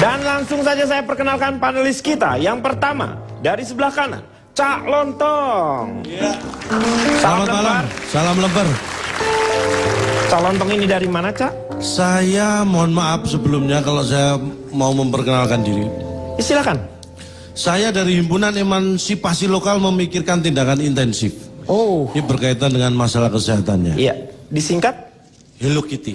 Dan langsung saja saya perkenalkan panelis kita. Yang pertama, dari sebelah kanan, Cak Lontong. Ya. Salam Selamat malam, salam lembar. Cak Lontong ini dari mana, Cak? Saya mohon maaf sebelumnya kalau saya mau memperkenalkan diri. Ya, silakan. Saya dari Himpunan Emansipasi Lokal Memikirkan Tindakan Intensif. Oh, Ini berkaitan dengan masalah kesehatannya. iya. Disingkat? Hello Kitty.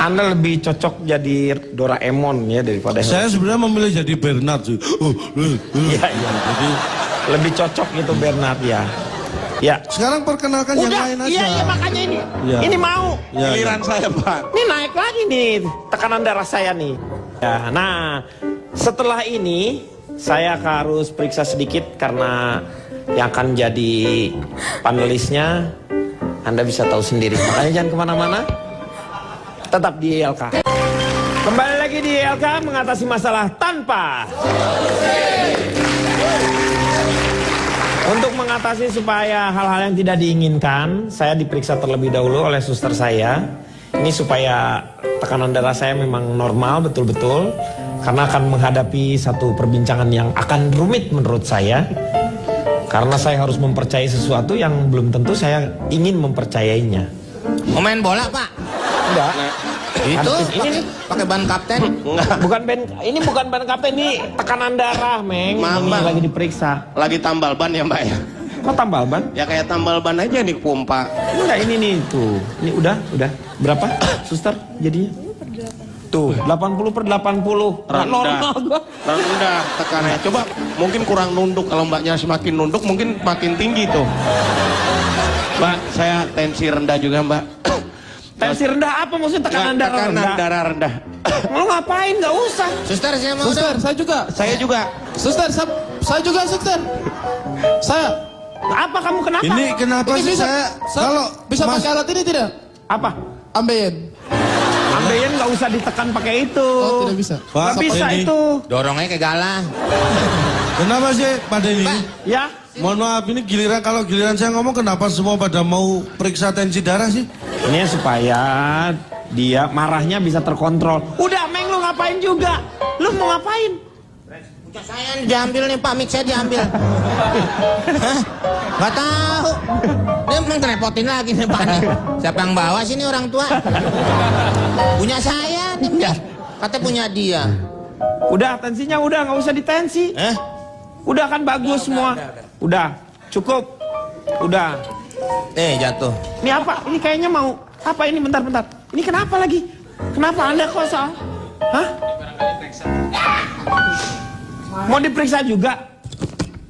Anda lebih cocok jadi Doraemon ya daripada Saya sebenarnya memilih jadi Bernard sih. Iya, iya. Jadi Lebih cocok gitu Bernard ya. Ya. sekarang perkenalkan yang lain aja. Iya, makanya ini. Ya. Ini mau. Ya, Giliran ya. saya, Pak. Ini naik lagi nih tekanan darah saya nih. Ya, nah, setelah ini saya harus periksa sedikit karena yang akan jadi panelisnya Anda bisa tahu sendiri. Makanya jangan kemana-mana. Tetap di ILK. Kembali lagi di ILK mengatasi masalah tanpa. Untuk mengatasi supaya hal-hal yang tidak diinginkan, saya diperiksa terlebih dahulu oleh suster saya. Ini supaya tekanan darah saya memang normal betul-betul. Karena akan menghadapi satu perbincangan yang akan rumit menurut saya. Karena saya harus mempercayai sesuatu yang belum tentu saya ingin mempercayainya. Mau main bola, Pak? Enggak. Itu Ini nih. pakai ban kapten. Bukan ban, ini bukan ban kapten, ini tekanan darah, Meng. Maaf, Ini Bang. lagi diperiksa. Lagi tambal ban ya, Mbak ya? Kok tambal ban? Ya kayak tambal ban aja nih pompa. Enggak, ini nih tuh. Ini udah. Berapa, suster jadinya? Tuh, 80/80. Nggak normal gua. Rendah tekanannya. Coba mungkin kurang nunduk. Kalau Mbaknya semakin nunduk mungkin makin tinggi tuh. Mbak, saya tensi rendah juga, Mbak. Tensi rendah apa maksudnya tekanan darah Tekanan rendah? darah rendah. Lo ngapain? Nggak usah. Suster, saya mau Suster, dong. saya juga. Saya juga. Suster, saya juga suster. Saya. Apa kamu kenapa? Ini kenapa Ini sih bisa, saya kalau bisa Mas- pakai alat ini tidak? Apa? Ambeien. Ambeien nggak usah ditekan pakai itu. Oh, tidak bisa. Pak, Nggak bisa ini. itu. Dorongnya ke galah. Kenapa sih pada ini? Ya. Mohon maaf ini kalau giliran saya ngomong kenapa semua pada mau periksa tensi darah sih? Ini supaya dia marahnya bisa terkontrol. Udah, Meng, lu ngapain juga? Lu mau ngapain? Punya saya diambil nih, Pak. Mic saya diambil. Hah? Gak tahu. Dia emang ngerepotin lagi nih, Pak. Siapa yang bawa sini orang tua? Punya saya nih, Mic. Katanya punya dia. Udah, tensinya udah, nggak usah ditensi. Udah kan bagus semua. Udah, cukup. Udah. Jatuh. Ini apa? Ini kayaknya mau apa ini? Bentar. Ini kenapa lagi? Kenapa Anda kok soal? Hah? Mau diperiksa juga?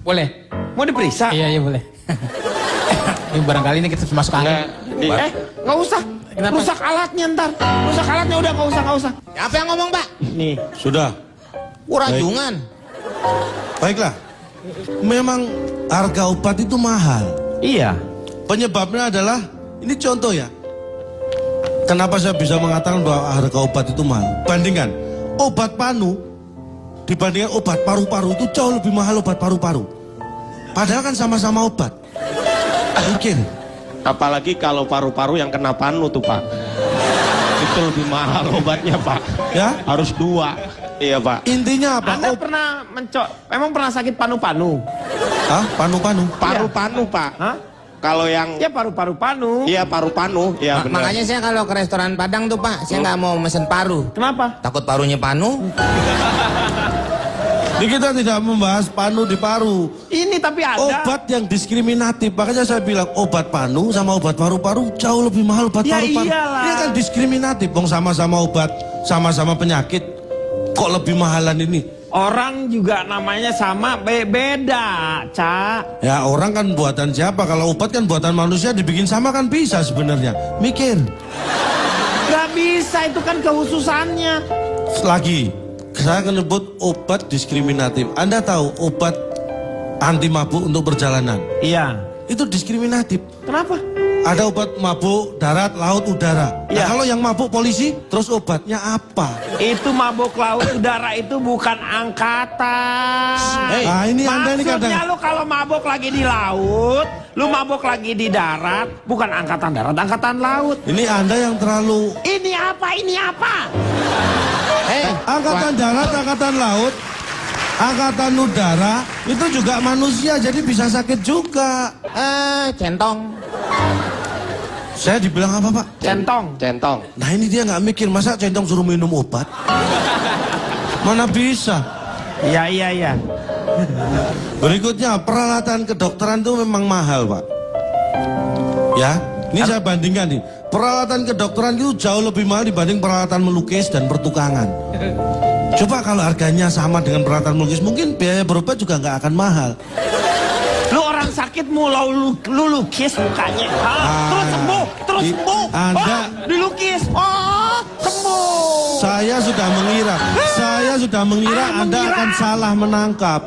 Boleh. Mau diperiksa? Iya, boleh. Ini barangkali ini kita masuk angin. Nggak usah. Kenapa? Rusak alatnya ntar. Rusak alatnya udah nggak usah. Apa yang ngomong, Pak? Nih. Sudah. Rajungan. Baiklah. Memang harga obat itu mahal. Iya. Penyebabnya adalah ini contoh ya. Kenapa saya bisa mengatakan bahwa harga obat itu mahal? Bandingkan obat panu dibandingkan obat paru-paru itu jauh lebih mahal obat paru-paru. Padahal kan sama-sama obat. Mungkin. Apalagi kalau paru-paru yang kena panu tuh, Pak. Itu lebih mahal obatnya, Pak. Ya? Harus 2. Iya, Pak. Intinya apa? Anda pernah emang pernah sakit panu-panu? Hah? Panu-panu. Paru-panu, Pak. Hah? Kalau yang Ya paru-paru panu. iya paru-panu, ya benar. Makanya saya kalau ke restoran Padang tuh, Pak, saya nggak mau mesen paru. Kenapa? Takut parunya panu. Ini kita tidak membahas panu di paru. Ini tapi ada. Obat yang diskriminatif. Makanya saya bilang obat panu sama obat paru-paru jauh lebih mahal obat Ya paru-paru. iyalah. Ini kan diskriminatif. Bong sama-sama obat, sama-sama penyakit. Kok lebih mahalan ini? Orang juga namanya sama, beda, Cak. Ya orang kan buatan siapa? Kalau obat kan buatan manusia dibikin sama kan bisa sebenarnya. Mikir. Gak bisa, itu kan kehususannya. Lagi, saya akan sebut obat diskriminatif. Anda tahu obat anti mabuk untuk perjalanan? Iya. itu diskriminatif. Kenapa? Ada obat mabuk darat, laut, udara. Nah, Iya. kalau yang mabuk polisi, terus obatnya apa? Itu mabuk laut udara itu bukan angkatan. Nah, ini Anda ini Maksudnya kadang lu kalau mabuk lagi di laut, lu mabuk lagi di darat, bukan angkatan darat, angkatan laut. ini Anda yang terlalu Ini apa? Ini apa? angkatan darat, angkatan laut, angkatan udara itu juga manusia jadi bisa sakit juga. Centong. Saya dibilang apa, Pak? Centong. Centong. Nah, ini dia nggak mikir, masa centong suruh minum obat? Mana bisa? Iya, iya, iya. Berikutnya, peralatan kedokteran itu memang mahal, Pak. Ya, ini saya bandingkan nih. Peralatan kedokteran itu jauh lebih mahal dibanding peralatan melukis dan pertukangan. Coba kalau harganya sama dengan peralatan melukis, mungkin biaya berobat juga nggak akan mahal. Lu orang sakit mulau lu lukis mukanya. Terus sembuh, terus Di- sembuh. Anda- Dilukis. Sembuh. Saya sudah mengira Anda mengira. akan salah menangkap.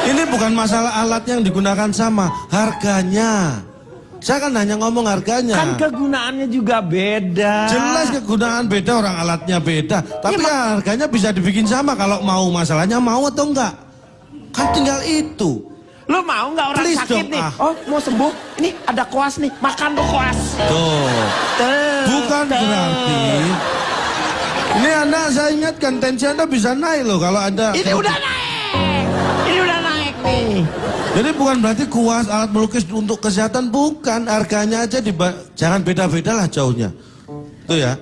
Ini bukan masalah alat yang digunakan sama, harganya. Saya kan hanya ngomong harganya. Kan kegunaannya juga beda. Jelas kegunaan beda, orang alatnya beda. Tapi ya, harganya bisa dibikin sama kalau mau, masalahnya mau atau enggak. Kan tinggal itu. Lu mau nggak orang Please sakit dong, nih? ah. Oh, mau sembuh? Ini ada koas nih, makan tuh koas. Tuh. Tuh, Bukan tuh. berarti. Ini Anda, saya ingatkan, tensi Anda bisa naik loh kalau Anda. Ini udah naik. Ini udah naik nih. Jadi bukan berarti kuas alat melukis untuk kesehatan, bukan. Harganya aja jangan beda-beda lah jauhnya. Tuh ya.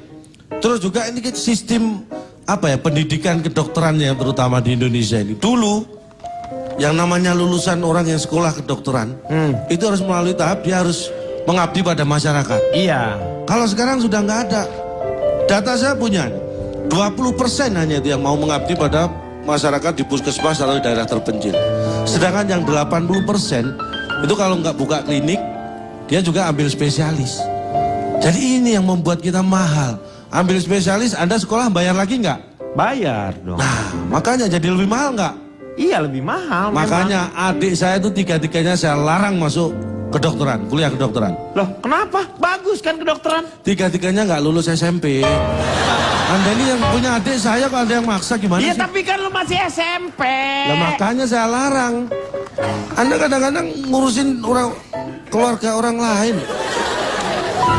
Terus juga ini sistem apa ya, pendidikan kedokteran yang terutama di Indonesia ini. Dulu yang namanya lulusan orang yang sekolah kedokteran itu harus melalui tahap dia harus mengabdi pada masyarakat. Iya. Kalau sekarang sudah nggak ada. Data saya punya 20% hanya itu yang mau mengabdi pada masyarakat di puskesmas atau di daerah terpencil. Sedangkan yang 80% itu kalau nggak buka klinik, dia juga ambil spesialis. Jadi ini yang membuat kita mahal. Ambil spesialis, Anda sekolah bayar lagi nggak? Bayar dong. Nah, makanya jadi lebih mahal nggak? Iya, lebih mahal. Makanya adik saya itu tiga-tiganya saya larang masuk kedokteran, kuliah kedokteran. memang. Loh, kenapa? Bagus kan kedokteran? Tiga-tiganya nggak lulus SMP. Anda ini yang punya adik saya, kalau ada yang maksa gimana Iya, sih? tapi kan lu masih SMP. Lah makanya saya larang. Anda kadang-kadang ngurusin keluarga orang lain.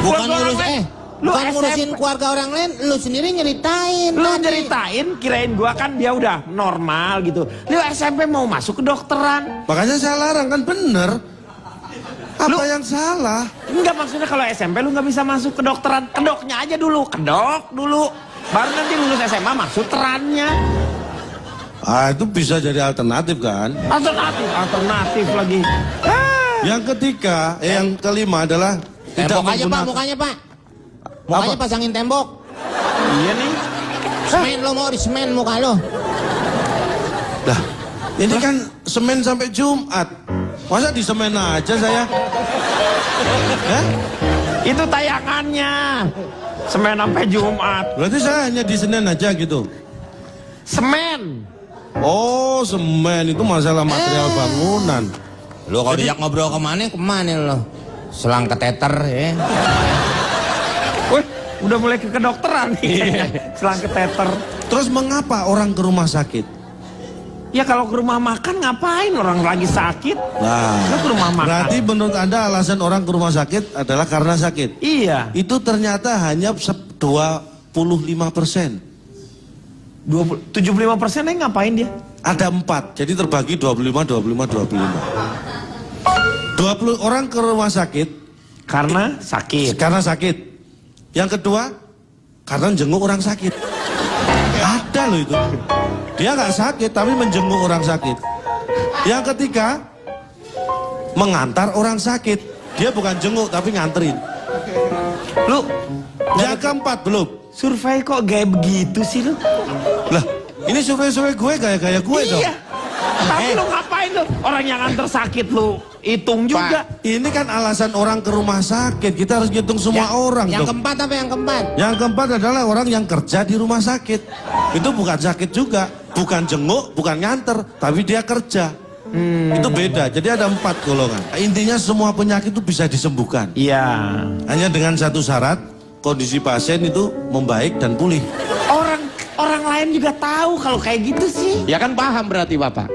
Bukan Keluarga ngurus orang lain. Lu bukan SMP. ngurusin keluarga orang lain, lu sendiri nyeritain. Lu tadi. nyeritain, kirain gua kan dia udah normal gitu. Lu SMP mau masuk kedokteran. Makanya saya larang, kan bener. Apa Lu- yang salah? Enggak, maksudnya kalau SMP lu nggak bisa masuk kedokteran. Kedoknya aja dulu, kedok dulu. Baru nanti lulus SMA masuk terannya. Ah, itu bisa jadi alternatif kan? Alternatif lagi. Yang ketiga, yang kelima adalah Tembok aja Pak, menggunakan- mukanya Pak. Mukanya Apa? pasangin tembok. Iya nih. Semen lo mau di semen muka lo. Lah, ini kan Senin sampai Jumat. Masa di semen aja saya? Hah? Itu tayangannya. Semen sampai Jumat. Berarti saya hanya di Senin aja gitu. Semen. Oh, semen itu masalah material bangunan. Lo kalau diajak ngobrol kemana lo? Selang keteter ya. Wih, udah mulai ke kedokteran nih. Selang keteter. Terus mengapa orang ke rumah sakit? Ya kalau ke rumah makan ngapain orang lagi sakit? Nah, Lu ke rumah makan. berarti menurut Anda alasan orang ke rumah sakit adalah karena sakit. Iya. Itu ternyata hanya 25%. 75%-nya ngapain dia? Ada 4, jadi terbagi 25, 25, 25. 20 orang ke rumah sakit Karena sakit. karena sakit. Yang kedua, karena jenguk orang sakit. Ada loh itu. Dia nggak sakit tapi menjenguk orang sakit. Yang ketiga, mengantar orang sakit. Dia bukan jenguk tapi nganterin. Lu Yang keempat belum. survei kok gaya begitu sih lu? Lah, ini survei-survei gue gaya-gaya gue dong. Iya. Tapi lu ngapain lu? Orang yang antar sakit lu hitung juga. Ini kan alasan orang ke rumah sakit. Kita harus ngitung semua orang Yang dong. keempat apa yang keempat? Yang keempat adalah orang yang kerja di rumah sakit. Itu bukan sakit juga. Bukan jenguk, bukan nganter. Tapi dia kerja. Itu beda. Jadi ada 4 golongan. Intinya semua penyakit itu bisa disembuhkan. Iya. Hanya dengan satu syarat, kondisi pasien itu membaik dan pulih. Orang lain juga tahu kalau kayak gitu sih. Ya kan paham berarti Bapak.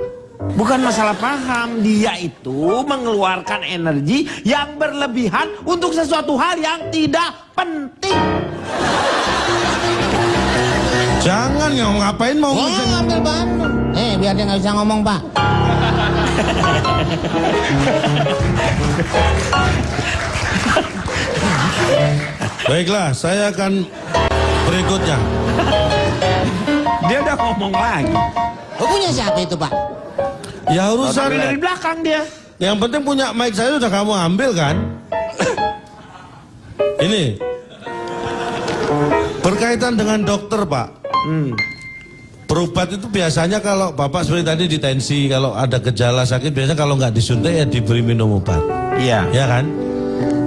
Bukan masalah paham, dia itu mengeluarkan energi yang berlebihan untuk sesuatu hal yang tidak penting. Jangan ngapain mau Oh, ngambil bahan. Biar dia nggak bisa ngomong, Pak. Baiklah, saya akan berikutnya. Dia udah ngomong lagi. Punya siapa itu, Pak? Ya urusan Ambil dari belakang dia. yang penting punya mic saya udah kamu ambil kan? Ini berkaitan dengan dokter, Pak. Berobat itu biasanya kalau Bapak seperti tadi di tensi, kalau ada gejala sakit biasanya kalau nggak disuntik ya diberi minum obat. Iya. Ya kan?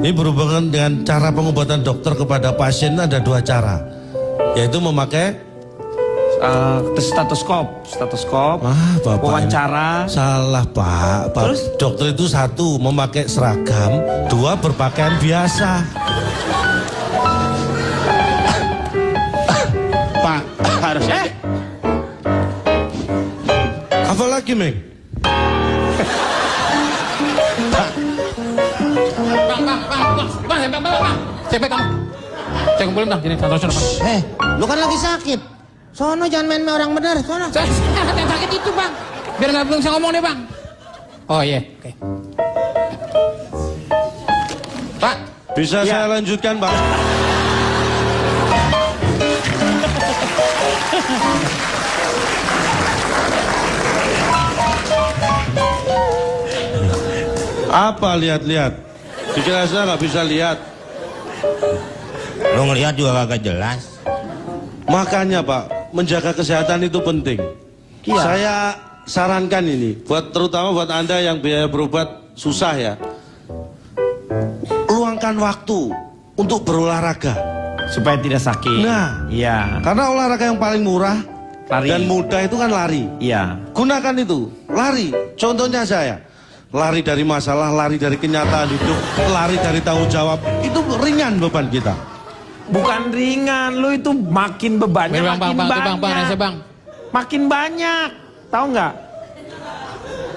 Ini berhubungan dengan cara pengobatan dokter kepada pasien ada 2 cara. Yaitu memakai Stetoskop, Bapak wawancara. salah, Pak. Terus? Dokter itu 1 memakai seragam, 2 berpakaian biasa. Pak, harusnya Apa lagi, Meng? Bang. Cepet kamu. Saya kumpulin bang, sini, satu. Lu kan lagi sakit. Sono jangan main-main orang bener, sono. Saya yang sakit itu bang. Biar nggak bisa ngomong deh bang. Oh iya, oke. Pak, Bisa Ya. saya lanjutkan, Pak? Apa lihat-lihat? Dikira saya nggak bisa lihat. Lu ngeliat juga kagak jelas. Makanya Pak, menjaga kesehatan itu penting. Iya. Saya sarankan ini, terutama buat Anda yang biaya berobat susah ya. Luangkan waktu untuk berolahraga. Supaya tidak sakit. Nah. Iya. Karena olahraga yang paling murah Lari. dan mudah itu kan lari. Iya. Gunakan itu, lari. Contohnya saya, lari dari masalah, lari dari kenyataan hidup, lari dari tanggung jawab. Itu ringan beban kita. Bukan ringan, lu itu makin bebannya Bang, makin bang, banyak. bang, rasa bang. Makin banyak, tahu nggak?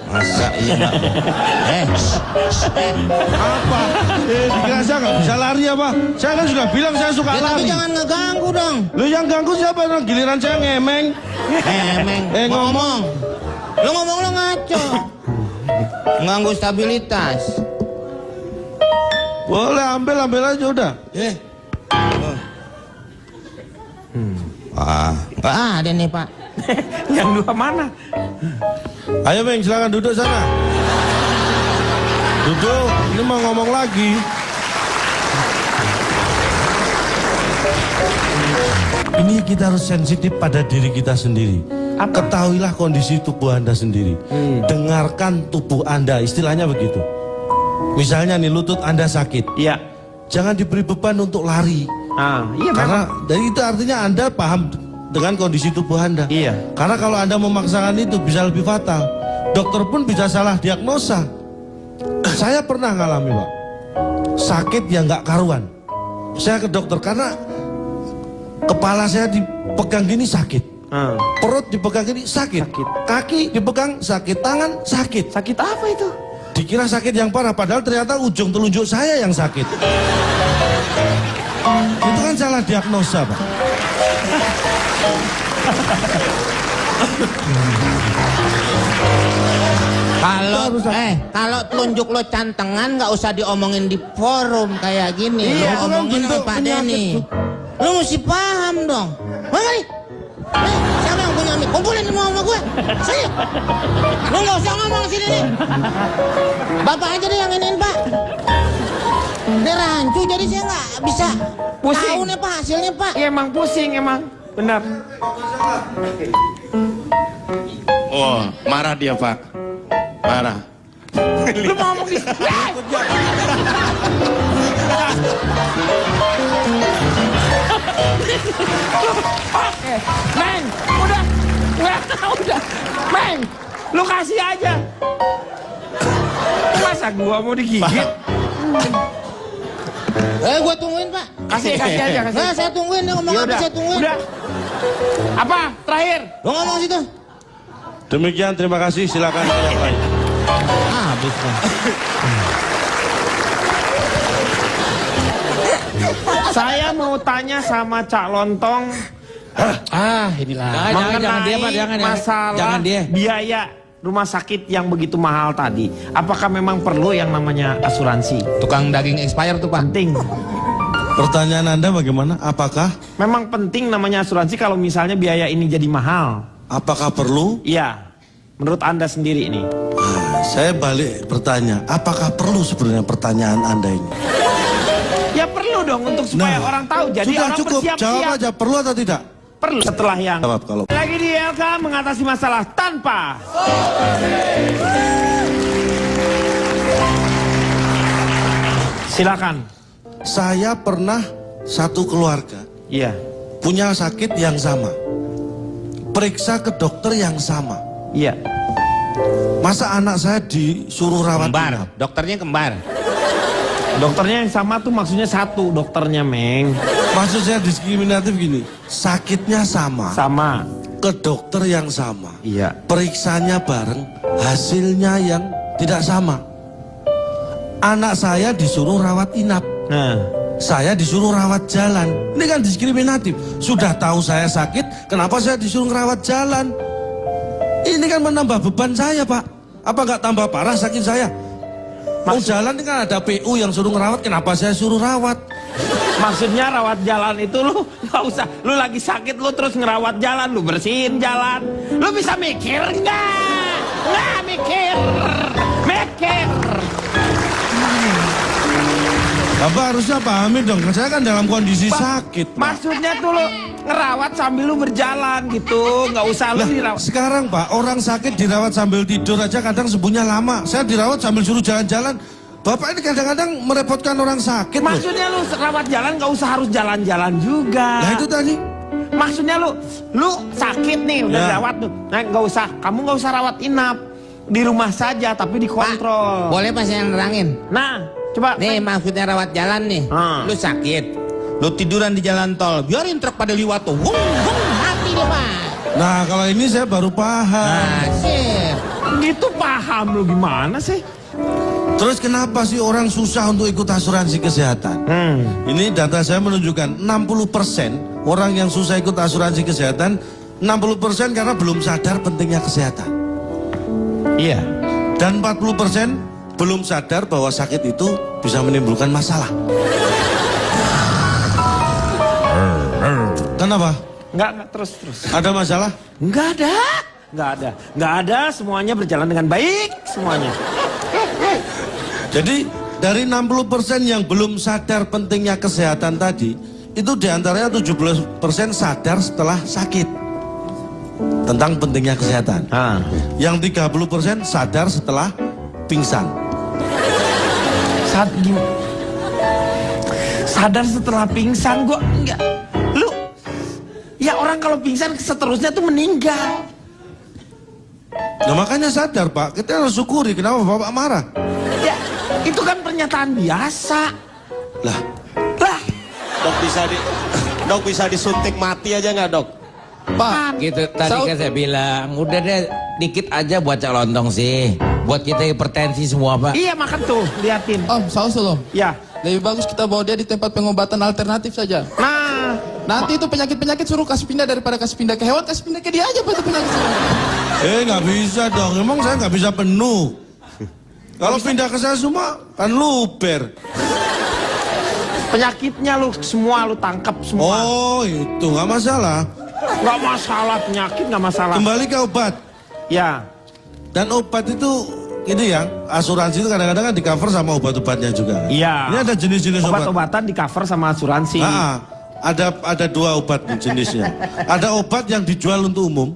Masa iya nggak? Apa? Dikira saya nggak bisa lari apa? Saya kan sudah bilang saya suka Ya, tapi lari. jangan ngeganggu dong. Lu yang ganggu siapa? Giliran saya ngemeng. Emeng. Ngomong. Lu ngomong lu ngaco. Nganggu stabilitas. Boleh ambil aja udah. Nggak ada nih Pak. Yang 2 mana? Ayo Meng, silakan duduk sana. Duduk, ini mau ngomong lagi. Ini kita harus sensitif pada diri kita sendiri. Apa? Ketahuilah kondisi tubuh Anda sendiri. Dengarkan tubuh Anda, istilahnya begitu. Misalnya nih lutut Anda sakit, Iya. jangan diberi beban untuk lari. Iya Karena memang. dari itu artinya Anda paham dengan kondisi tubuh Anda. Iya. Karena kalau Anda memaksakan itu bisa lebih fatal. Dokter pun bisa salah diagnosa. Saya pernah ngalami, Pak. Sakit yang nggak karuan. Saya ke dokter karena kepala saya dipegang gini sakit. Perut dipegang gini sakit. Kaki dipegang sakit. Tangan sakit. Sakit apa itu? Dikira sakit yang parah, padahal ternyata ujung telunjuk saya yang sakit. Itu kan salah diagnosa, Pak. Kalau telunjuk lo cantengan nggak usah diomongin di forum kayak gini. Iya, itu Lo kan omongin bentuk sama Pak penyakit Denny. tuh. Lo mesti paham dong. Mana nih? Siapa yang punya mic? Kumpulin semua sama gue. Sini. Lo nggak usah ngomong sini nih. Bapak aja deh yang iniin Pak. Ini rancu jadi saya nggak bisa Pusing. tahu nih Pak hasilnya Pak. Iya emang pusing emang. Benar. oh marah dia Pak, marah. Lu mau ngomong di Oke, Meng, udah, Meng, Lu kasih aja. Masa gua mau digigit? Gua tungguin, Pak. Kasih aja, kasih. Nah, saya tungguin, dia ngomong apa saya tungguin. Udah. Apa? Terakhir. Lu ngomong situ. Demikian, terima kasih. Silakan yang lain. Habis kan. Saya mau tanya sama Cak Lontong Inilah. mengenai dia, Pak, jangan masalah jangan dia. biaya rumah sakit yang begitu mahal tadi. Apakah memang perlu yang namanya asuransi? Tukang daging expire tuh, Pak. Penting. Pertanyaan Anda bagaimana? Apakah Memang penting namanya asuransi kalau misalnya biaya ini jadi mahal. apakah perlu? Iya. Menurut Anda sendiri ini. Saya balik bertanya, apakah perlu sebenarnya pertanyaan Anda ini? Ya perlu dong untuk supaya orang tahu. Jadi sudah orang cukup, bersiap-siap. jawab aja, perlu atau tidak? Perlu. Setelah yang Jawab kalau lagi di LK mengatasi masalah tanpa silakan. saya pernah satu keluarga Iya. punya sakit yang sama, periksa ke dokter yang sama. Iya. Masa anak saya disuruh rawat Kembar. inap? Dokternya kembar. Dokternya yang sama tuh maksudnya satu dokternya, Meng. Maksud saya diskriminatif gini, sakitnya sama, Sama. ke dokter yang sama, Iya. periksanya bareng, hasilnya yang tidak sama. Anak saya disuruh rawat inap, Nah, saya disuruh rawat jalan. Ini kan diskriminatif. Sudah tahu saya sakit, kenapa saya disuruh rawat jalan? Ini kan menambah beban saya, Pak. Apa nggak tambah parah sakit saya? Mau jalan ini kan ada PU yang suruh ngerawat, kenapa saya suruh rawat? maksudnya rawat jalan itu lu nggak usah. Lu lagi sakit lu terus ngerawat jalan, lu bersihin jalan. Lu bisa mikir nggak? Nggak mikir. Mikir. Bapak harusnya pahami dong, saya kan dalam kondisi sakit, Pak. Maksudnya tuh lu ngerawat sambil lu berjalan gitu, nggak usah lu Lah, dirawat. sekarang Pak, orang sakit dirawat sambil tidur aja kadang sembuhnya lama. Saya dirawat sambil suruh jalan-jalan. Bapak ini kadang-kadang merepotkan orang sakit loh. Maksudnya lu rawat jalan nggak usah harus jalan-jalan juga. Nah itu tadi. Maksudnya lu sakit nih udah Ya. rawat tuh. Nah nggak usah, kamu nggak usah rawat inap di rumah saja tapi dikontrol. Boleh Pak saya nerangin? Nah coba. Nih maksudnya rawat jalan nih. Lu sakit. Lu tiduran di jalan tol. Biarin truk pada liwat tuh. Wung, wung, mati deh, Pak. Nah kalau ini saya baru paham. Nah, sip. Gitu paham lu gimana sih? Terus kenapa sih orang susah untuk ikut asuransi kesehatan? Ini data saya menunjukkan 60% orang yang susah ikut asuransi kesehatan, 60% karena belum sadar pentingnya kesehatan. Iya. Dan 40% belum sadar bahwa sakit itu bisa menimbulkan masalah. Kenapa? Nggak terus. Ada masalah? Nggak ada. Semuanya berjalan dengan baik semuanya. Jadi dari 60% yang belum sadar pentingnya kesehatan tadi, itu diantaranya 17% sadar setelah sakit tentang pentingnya kesehatan. Yang 30% sadar setelah pingsan. Sadar setelah pingsan gua enggak. Lu ya orang kalau pingsan seterusnya tuh meninggal. Nah makanya sadar Pak, kita harus syukuri. Kenapa Bapak marah? Ya itu kan pernyataan biasa. Lah, Dok bisa disuntik mati aja nggak dok? Pak, gitu tadi kan saya bilang, udah deh dikit aja buat Cak Lontong sih. Buat kita hipertensi semua, Pak. Iya makan tuh, liatin. Om, saus loh. Ya. Lebih bagus kita bawa dia di tempat pengobatan alternatif saja. Nah, Nanti itu penyakit-penyakit suruh kasih pindah daripada kasih pindah ke hewan, kasih pindah ke dia aja Pak itu penyakit. nggak bisa dong. Emang saya nggak bisa penuh. Kalau pindah ke saya semua kan luber. penyakitnya lu semua lu tangkap semua. Oh itu nggak masalah. Nggak masalah penyakit, nggak masalah. Kembali ke obat. Ya. Dan obat itu ini ya, asuransi itu kadang-kadang kan di cover sama obat-obatnya juga. Iya. Ini ada jenis-jenis obat. Obat-obatan di cover sama asuransi. Ada dua obat jenisnya. Ada obat yang dijual untuk umum.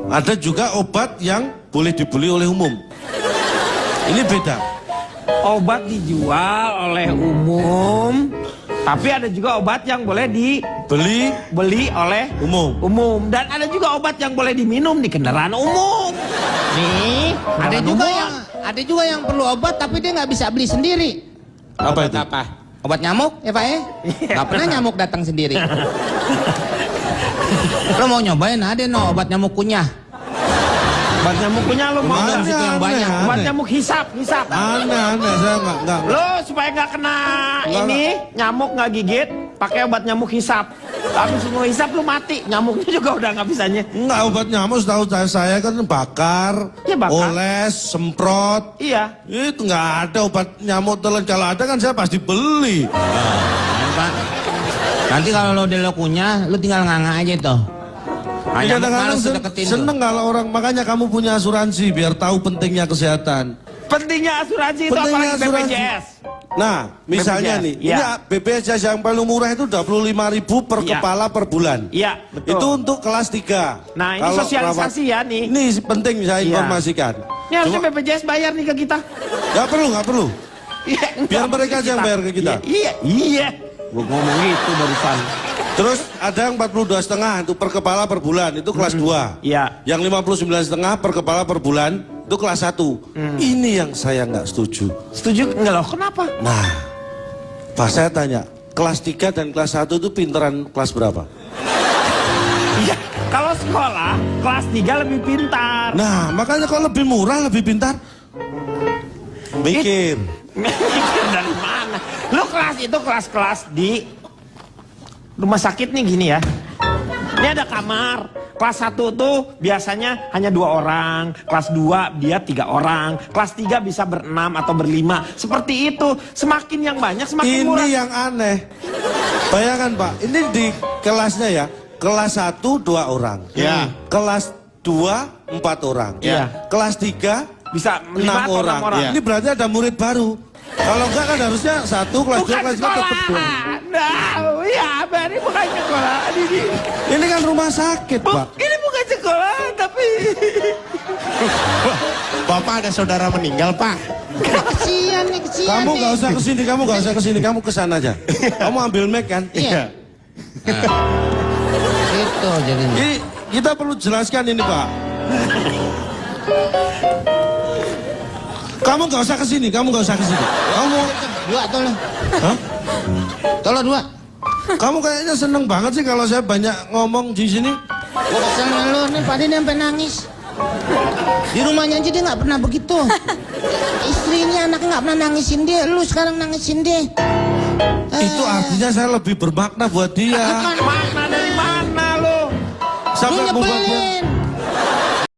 Ada juga obat yang boleh dibeli oleh umum. Ini beda. Obat dijual oleh umum, tapi ada juga obat yang boleh beli oleh umum. Dan ada juga obat yang boleh diminum di kendaraan umum. Nih, Ada juga yang perlu obat tapi dia nggak bisa beli sendiri. Apa itu? Obat nyamuk ya Pak ya? Nggak pernah nyamuk datang sendiri. Lo mau nyobain ada no obat nyamuk kunyah. Obat nyamuk kunyah lo mau Aneh, nggak? Itu yang banyak. aneh. Obat nyamuk hisap. Aneh, saya nggak. Lo supaya nggak kena ini nyamuk nggak gigit, pakai obat nyamuk hisap. Habis semua hisap lu mati, nyamuknya juga udah nggak bisanya. Enggak, obat nyamuk setahu saya kan bakar, Ya, bakar. oles, semprot. Iya. Itu nggak ada obat nyamuk telan. Kalau ada kan saya pasti beli. Pak. Nanti kalau lo udah lo kunyah, lo tinggal nganga aja tuh. Hanya Kadang-kadang males deketin tuh. seneng kalau orang, makanya kamu punya asuransi biar tahu pentingnya kesehatan. Pentingnya asuransi itu Pentingnya apalagi asuransi. BPJS. Nah, misalnya BPJS, nih, iya. ini BPJS yang paling murah itu 25.000 per Iya. kepala per bulan. Iya, betul. Itu untuk kelas 3. Nah, ini sosialisasi ya nih. Ini penting saya Iya. informasikan. Ini harusnya BPJS bayar nih ke kita. Nggak perlu. Iya, Biar mereka aja yang bayar ke kita. Iya. Gua ngomong gitu barusan. Terus ada yang 42,5 itu per kepala per bulan, itu kelas 2. Iya. Yang 59,5 per kepala per bulan, itu kelas 1. Ini yang saya nggak setuju. Setuju enggak loh? Kenapa? Nah, Pak saya tanya, kelas 3 dan kelas 1 itu pinteran kelas berapa? Iya. Kalau sekolah kelas 3 lebih pintar. Nah, makanya kalau lebih murah, lebih pintar. Mikir. Mikir dari mana? Lu kelas itu kelas-kelas di rumah sakit nih gini ya. Ini ada kamar. Kelas 1 tuh biasanya hanya 2 orang. Kelas 2 dia 3 orang. Kelas 3 bisa ber-6 atau ber-5. Seperti itu. Semakin yang banyak semakin Ini murah. yang aneh. Bayangkan Pak, ini di kelasnya ya. Kelas 1 2 orang. Ya. Kelas 2 4 orang. Ya. Kelas 3 Bisa 6 5 atau 6 orang. orang. Iya. Ini berarti ada murid baru. Kalau enggak kan harusnya 1 kelas 2 Bukan kelas 3 sekolah. tetap 2. Nah, ya, ini bukan sekolah. Ini kan rumah sakit, Pak. Ini bukan sekolah, tapi Bapak ada saudara meninggal, Pak. Kesian nih. Kamu nggak usah kesini, kamu kesana aja. Kamu ambil mic kan? Iya. Itu jadinya. Ini kita perlu jelaskan ini Pak. Kamu nggak usah kesini. Kamu Dua tolong. Hah? Tolong 2. Kamu kayaknya seneng banget sih kalau saya banyak ngomong di sini. Gua kesel sama lu nih, Pak Din sampai nangis. Di rumahnya aja dia nggak pernah begitu. Istrinya, anaknya nggak pernah nangisin dia. Lu sekarang nangisin dia. Itu artinya saya lebih bermakna buat dia. makna dari mana lo? Sampai Lu membuat dia. nyebelin.